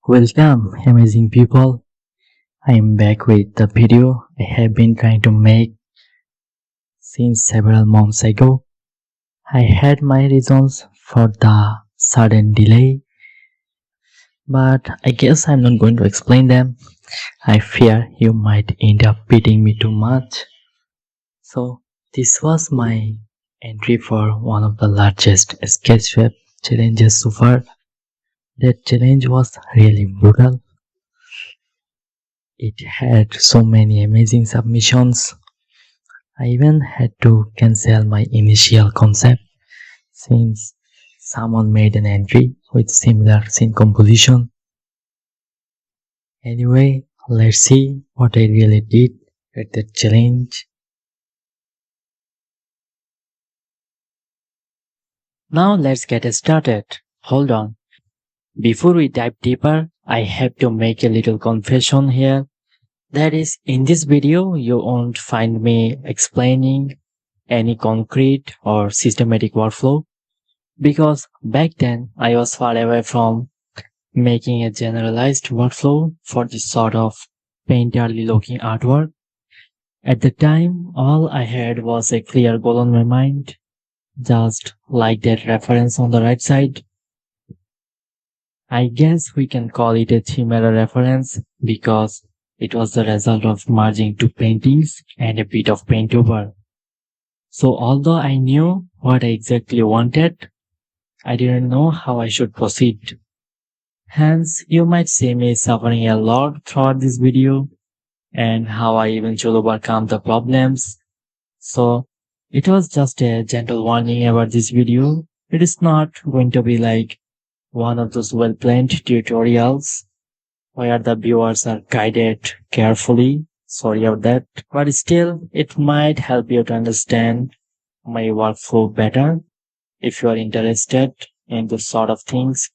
Welcome, amazing people. I am back with the video I have been trying to make since several months ago. I had my reasons for the sudden delay, but I guess I'm not going to explain them. I fear you might end up beating me too much. So, this was my entry for one of the largest sketchfab challenges so far. That challenge was really brutal. It had so many amazing submissions. I even had to cancel my initial concept since someone made an entry with similar scene composition. Anyway, let's see what I really did at the challenge. Now let's get started. Hold on. Before we dive deeper, I have to make a little confession here. That is, in this video, you won't find me explaining any concrete or systematic workflow because back then I was far away from making a generalized workflow for this sort of painterly looking artwork. At the time, all I had was a clear goal on my mind, just like that reference on the right side. I guess we can call it a theme era reference because it was the result of merging two paintings and a bit of paint over. So although I knew what I exactly wanted, I didn't know how I should proceed. Hence, you might see me suffering a lot throughout this video and how I eventually overcome the problems. So, it was just a gentle warning about this video. It is not going to be like one of those well-planned tutorials where the viewers are guided carefully. Sorry about that. But still, it might help you to understand my workflow better if you are interested in this sort of things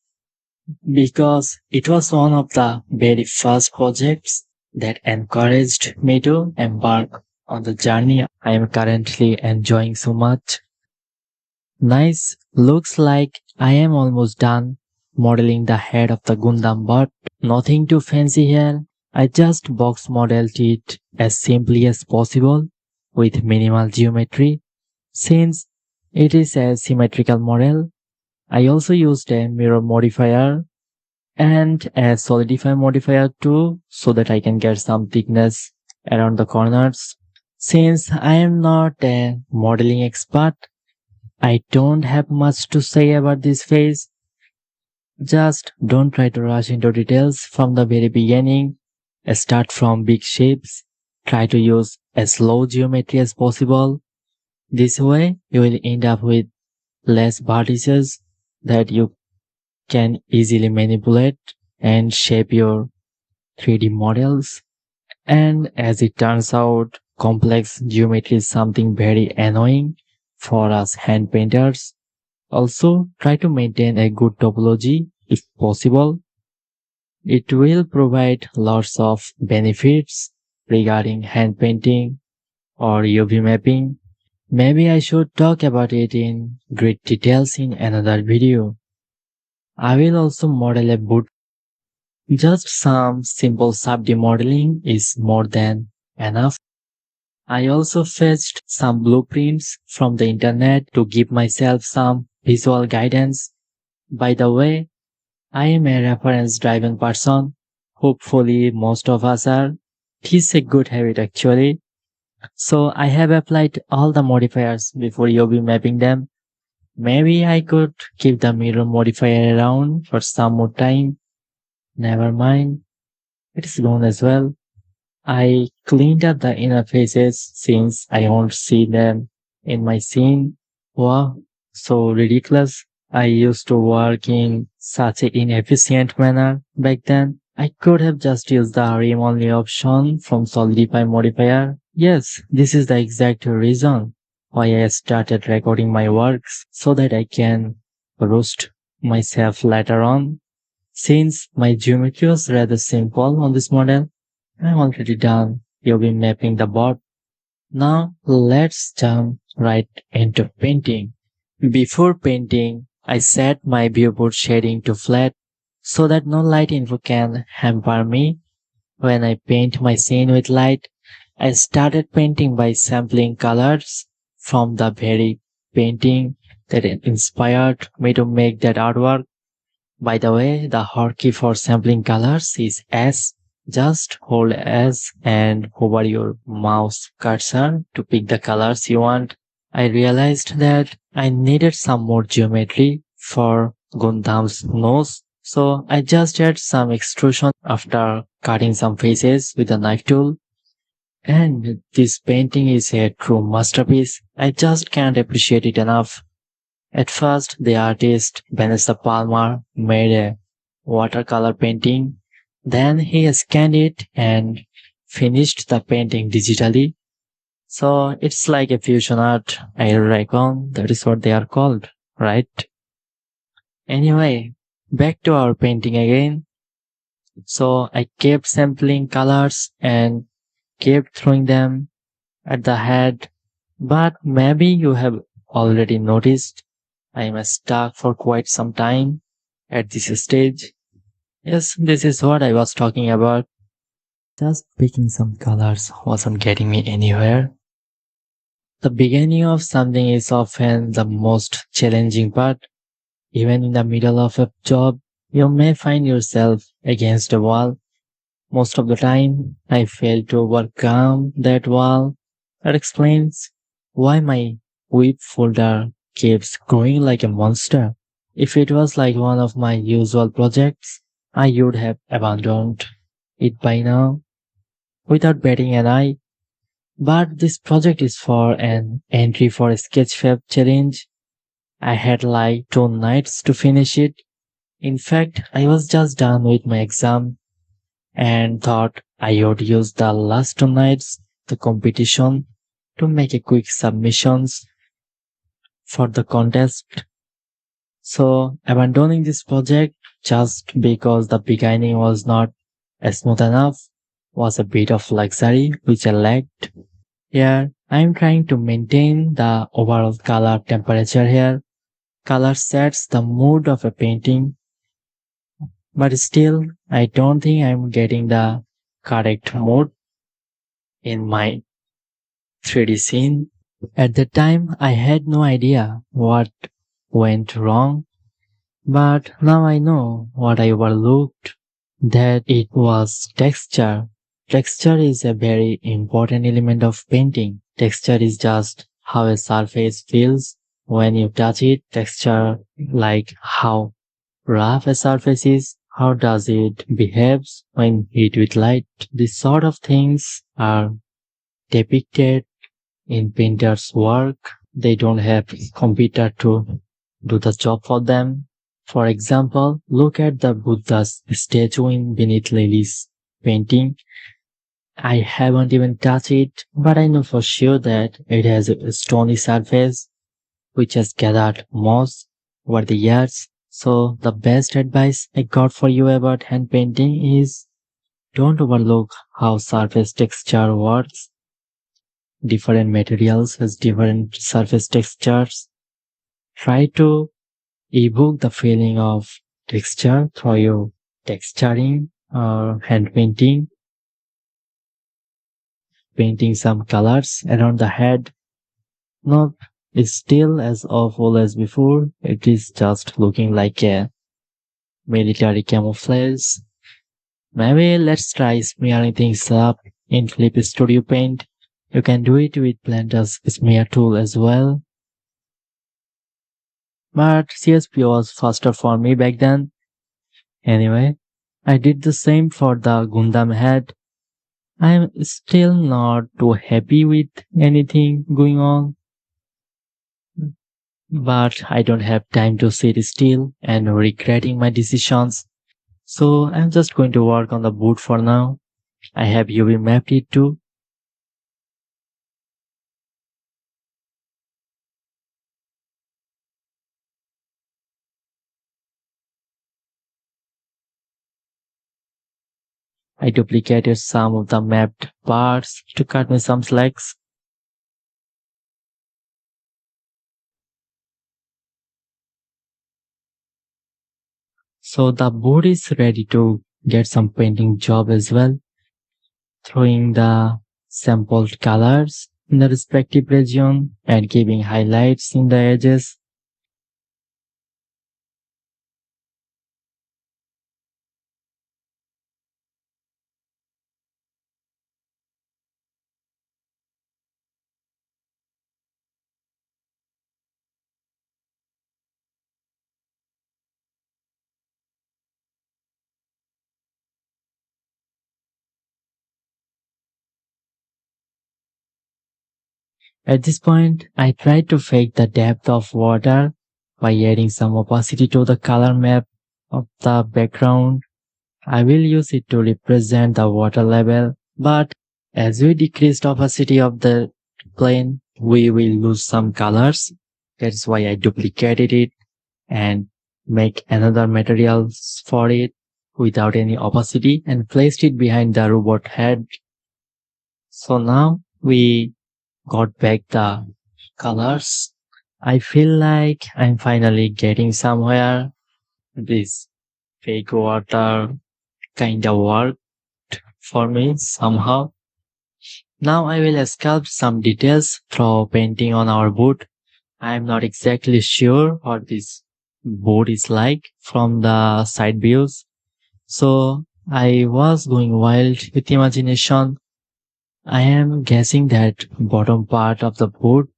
because it was one of the very first projects that encouraged me to embark on the journey I am currently enjoying so much. Nice, looks like I am almost done modeling the head of the Gundam, but nothing too fancy here. I just box modeled it as simply as possible with minimal geometry. Since it is a symmetrical model, I also used a mirror modifier and a solidify modifier too so that I can get some thickness around the corners. Since I am not a modeling expert, I don't have much to say about this phase. Just don't try to rush into details from the very beginning. Start from big shapes. Try to use as low geometry as possible. This way, you will end up with less vertices that you can easily manipulate and shape your 3D models. And as it turns out, complex geometry is something very annoying for us hand painters. Also, try to maintain a good topology if possible. It will provide lots of benefits regarding hand painting or UV mapping. Maybe I should talk about it in great details in another video. I will also model a boot. Just some simple sub-D modeling is more than enough. I also fetched some blueprints from the internet to give myself some visual guidance. By the way, I am a reference-driven person. Hopefully most of us are. It is a good habit actually. So I have applied all the modifiers before you'll be mapping them. Maybe I could keep the mirror modifier around for some more time. Never mind. It is gone as well. I cleaned up the inner faces since I won't see them in my scene. Wow, so ridiculous. I used to work in such an inefficient manner back then. I could have just used the rim only option from Solidify modifier. Yes, this is the exact reason why I started recording my works so that I can roast myself later on. Since my geometry was rather simple on this model, I'm already done. You'll be mapping the board. Now let's jump right into painting. Before painting, I set my viewport shading to flat so that no light info can hamper me. When I paint my scene with light, I started painting by sampling colors from the very painting that inspired me to make that artwork. By the way, the hotkey for sampling colors is S. Just hold S and hover your mouse cursor to pick the colors you want. I realized that I needed some more geometry for Gundam's nose, so I just added some extrusion after cutting some faces with a knife tool. And this painting is a true masterpiece. I just can't appreciate it enough. At first, the artist Vanessa Palmer made a watercolor painting. Then he scanned it and finished the painting digitally. So it's like a fusion art, I reckon. That is what they are called, right? Anyway, back to our painting again. So I kept sampling colors and kept throwing them at the head. But maybe you have already noticed I am stuck for quite some time at this stage. Yes, this is what I was talking about. Just picking some colors wasn't getting me anywhere. The beginning of something is often the most challenging part. Even in the middle of a job, you may find yourself against a wall. Most of the time, I fail to overcome that wall. That explains why my whip folder keeps growing like a monster. If it was like one of my usual projects, I would have abandoned it by now without batting an eye. But this project is for an entry for a sketchfab challenge. I had like 2 nights to finish it. In fact, I was just done with my exam and thought I would use the last 2 nights, the competition, to make a quick submissions for the contest. So abandoning this project just because the beginning was not smooth enough was a bit of luxury which I lacked. Here, I am trying to maintain the overall color temperature here. Color sets the mood of a painting, but still, I don't think I'm getting the correct mood in my 3D scene. At the time, I had no idea what went wrong, but now I know what I overlooked, that it was texture. Texture is a very important element of painting. Texture is just how a surface feels when you touch it. Texture, like how rough a surface is, how does it behaves when hit with light. These sort of things are depicted in painters' work. They don't have computer to do the job for them. For example, look at the Buddha's statue in Beneath Lilies painting. I haven't even touched it, but I know for sure that it has a stony surface which has gathered moss over the years. So the best advice I got for you about hand painting is don't overlook how surface texture works. Different materials has different surface textures. Try to evoke the feeling of texture through your texturing or hand painting, painting some colors around the head. Not is still as awful as before, it is just looking like a military camouflage. Maybe let's try smearing things up in Clip Studio Paint. You can do it with Blender's smear tool as well. But CSP was faster for me back then. Anyway, I did the same for the Gundam head. I'm still not too happy with anything going on, but I don't have time to sit still and regretting my decisions. So I'm just going to work on the boot for now. I have UV mapped it too. I duplicated some of the mapped parts to cut me some slacks. So the board is ready to get some painting job as well, throwing the sampled colors in the respective region and giving highlights in the edges. At this point, I tried to fake the depth of water by adding some opacity to the color map of the background. I will use it to represent the water level, but as we decrease the opacity of the plane, we will lose some colors. That's why I duplicated it and make another materials for it without any opacity and placed it behind the robot head. So now we got back the colors. I feel like I'm finally getting somewhere. This fake water kind of worked for me somehow. Now I will sculpt some details through painting on our boot. I'm not exactly sure what this boat is like from the side views. So I was going wild with imagination. I am guessing that bottom part of the boat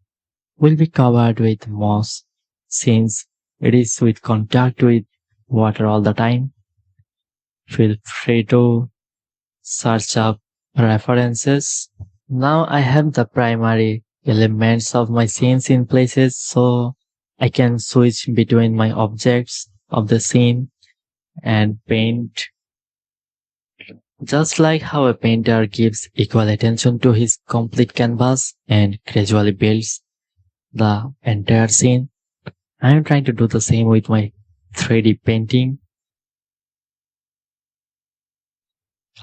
will be covered with moss since it is with contact with water all the time. Feel free to search up references. Now I have the primary elements of my scenes in places so I can switch between my objects of the scene and paint. Just like how a painter gives equal attention to his complete canvas and gradually builds the entire scene, I am trying to do the same with my 3D painting.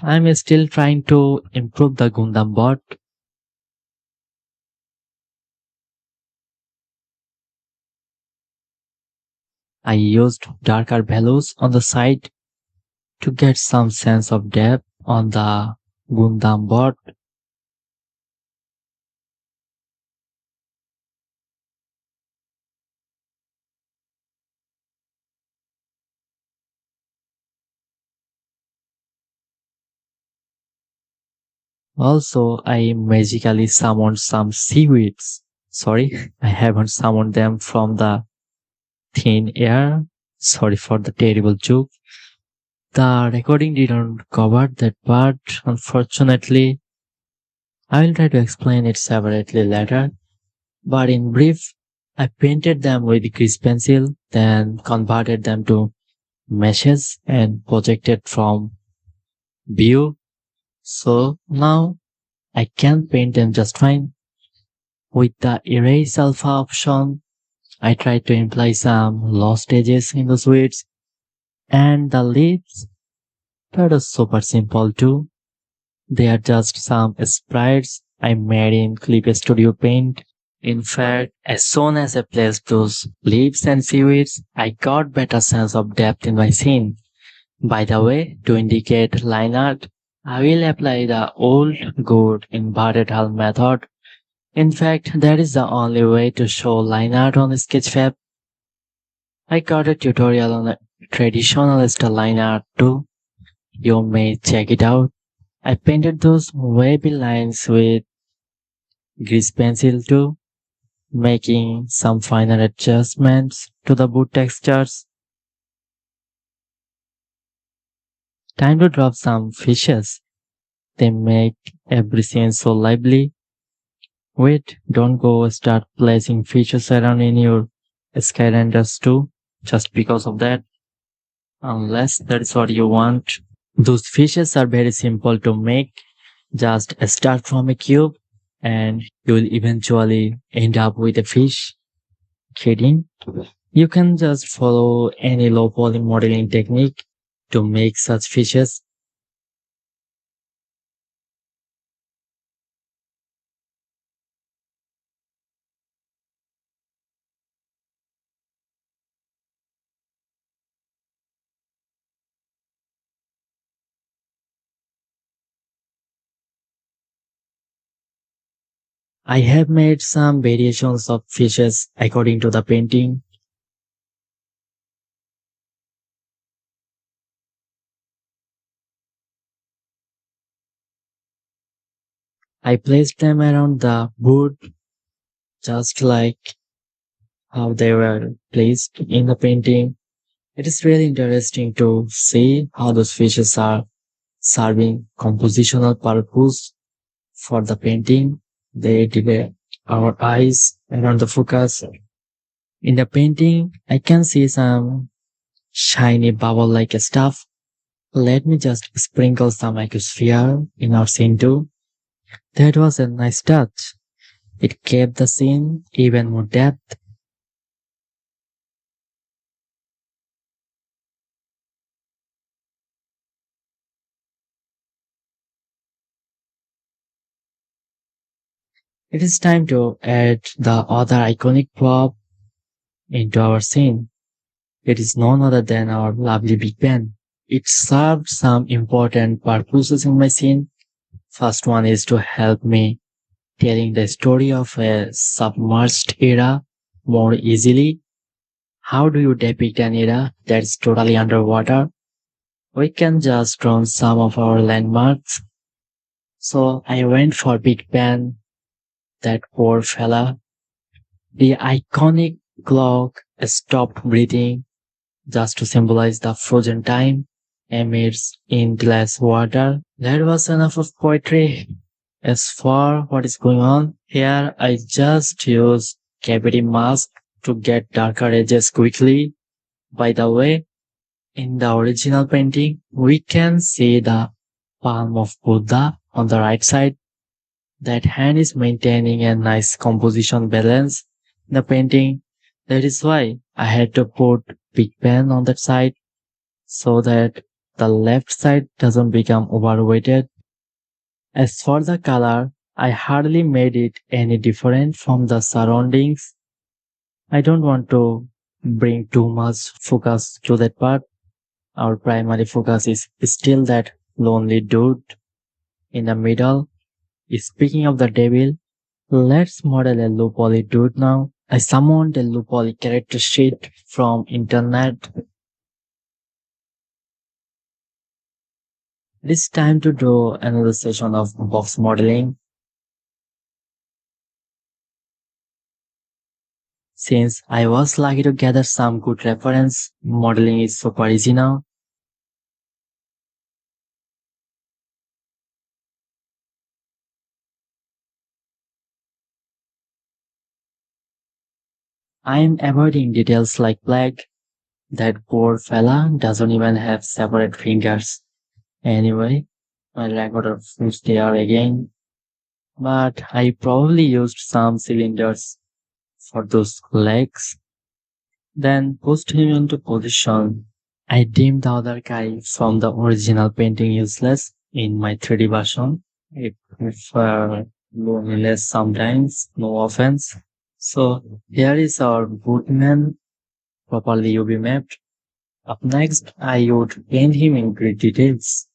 I am still trying to improve the Gundam bot. I used darker values on the side to get some sense of depth on the Gundam bot. Also, I magically summoned some seaweeds. Sorry, I haven't summoned them from the thin air. Sorry for the terrible joke. The recording didn't cover that part, unfortunately. I will try to explain it separately later. But in brief, I painted them with grease pencil, then converted them to meshes and projected from view. So now I can paint them just fine. With the erase alpha option, I tried to imply some lost edges in the sweets and the leaves. That was super simple too. They are just some sprites I made in Clip Studio Paint. In fact, as soon as I placed those leaves and seaweeds, I got better sense of depth in my scene. By the way, to indicate line art, I will apply the old good inverted hull method. In fact, that is the only way to show line art on sketchfab. I got a tutorial on a traditional style line art too. You may check it out. I painted those wavy lines with grease pencil too, making some final adjustments to the boot textures. Time to drop some fishes. They make every scene so lively. Wait, don't go start placing fishes around in your sky renders too, just because of that, unless that is what you want. Those fishes are very simple to make. Just start from a cube and you will eventually end up with a fish. Kidding. You can just follow any low poly modeling technique to make such fishes. I have made some variations of fishes according to the painting. I placed them around the wood just like how they were placed in the painting. It is really interesting to see how those fishes are serving compositional purpose for the painting. They delay our eyes around the focus. In the painting, I can see some shiny bubble like stuff. Let me just sprinkle some aquasphere in our scene too. That was a nice touch. It gave the scene even more depth. It is time to add the other iconic prop into our scene. It is none other than our lovely Big Ben. It served some important purposes in my scene. First one is to help me telling the story of a submerged era more easily. How do you depict an era that's totally underwater? We can just draw some of our landmarks. So I went for Big Ben, that poor fella. The iconic clock stopped breathing just to symbolize the frozen time amidst in glass water. That was enough of poetry. As for what is going on here, I just use cavity mask to get darker edges quickly. By the way, in the original painting, we can see the palm of Buddha on the right side. That hand is maintaining a nice composition balance in the painting. That is why I had to put big pen on that side so that the left side doesn't become overweighted. As for the color, I hardly made it any different from the surroundings. I don't want to bring too much focus to that part. Our primary focus is still that lonely dude in the middle. Speaking of the devil, let's model a low poly dude now. I summoned a low poly character sheet from internet. It is time to do another session of box modeling. Since I was lucky to gather some good reference, modeling is super easy now. I am avoiding details like black. That poor fella doesn't even have separate fingers. Anyway, my recorder foods there again. But I probably used some cylinders for those legs. Then pushed him into position. I deemed the other guy from the original painting useless in my 3D version. I prefer loneliness sometimes, no offense. So here is our bootman properly UV mapped. Up next, I would paint him in great details.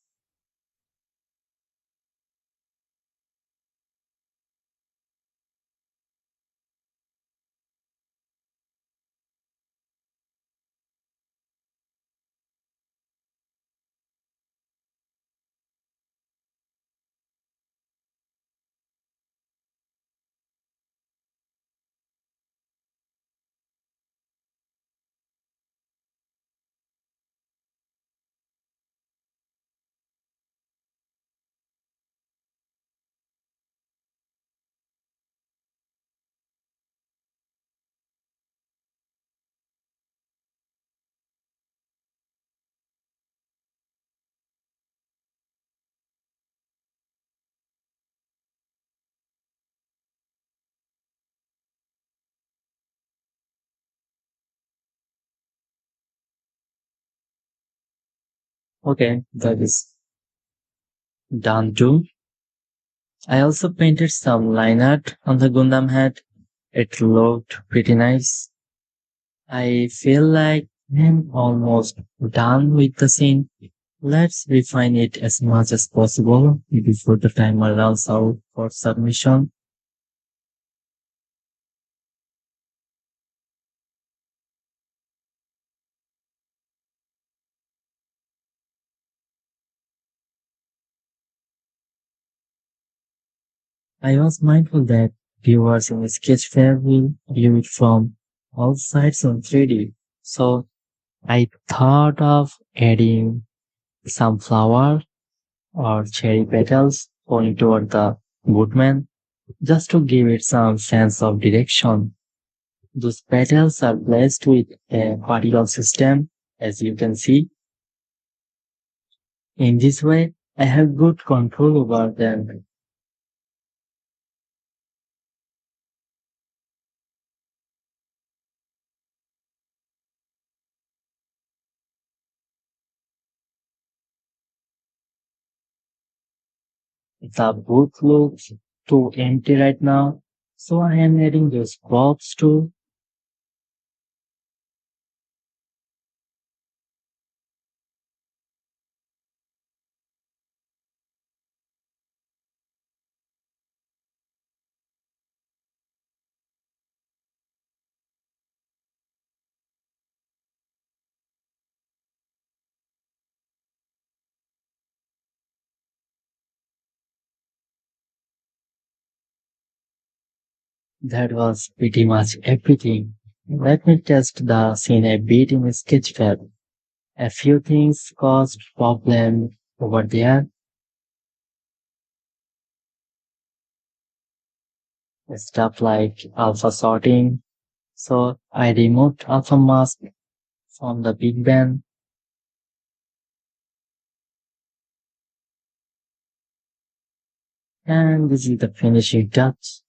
Okay, that is done too. I also painted some line art on the Gundam head. It looked pretty nice. I feel like I'm almost done with the scene. Let's refine it as much as possible before the timer runs out for submission. I was mindful that viewers in sketchfab will view it from all sides on 3D. So I thought of adding some flower or cherry petals going toward the woodman just to give it some sense of direction. Those petals are blessed with a particle system, as you can see. In this way, I have good control over them. The booth looks too empty right now, so I am adding those props too. That was pretty much everything. Let me test the scene a bit in Sketchfab. A few things caused problem over there. Stuff like alpha sorting. So I removed alpha mask from the big band, and this is the finishing touch.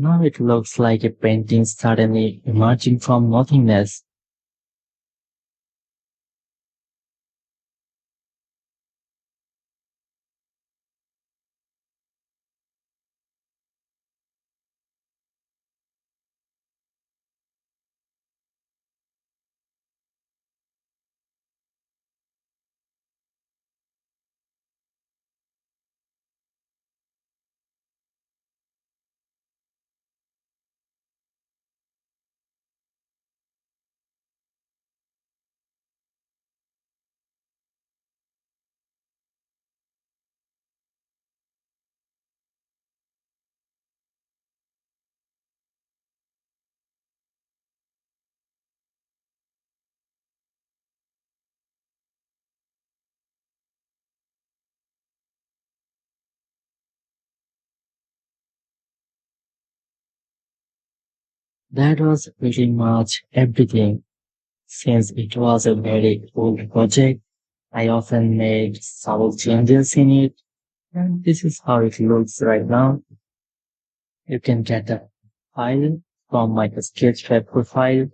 Now it looks like a painting suddenly emerging from nothingness. That was pretty much everything. Since it was a very old project, I often made subtle changes in it, and this is how it looks right now. You can get a file from my sketchfab profile.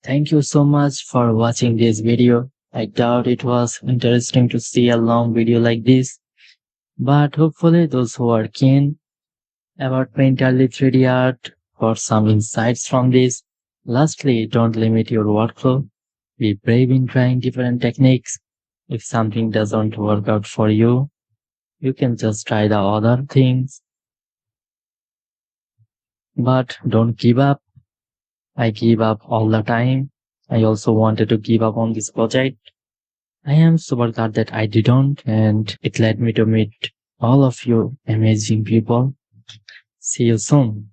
Thank you so much for watching this video. I doubt it was interesting to see a long video like this, but hopefully those who are keen about painterly 3D art got some insights from this. Lastly, don't limit your workflow. Be brave in trying different techniques. If something doesn't work out for you, you can just try the other things. But don't give up. I give up all the time. I also wanted to give up on this project. I am super glad that I didn't, and it led me to meet all of you amazing people. See you soon.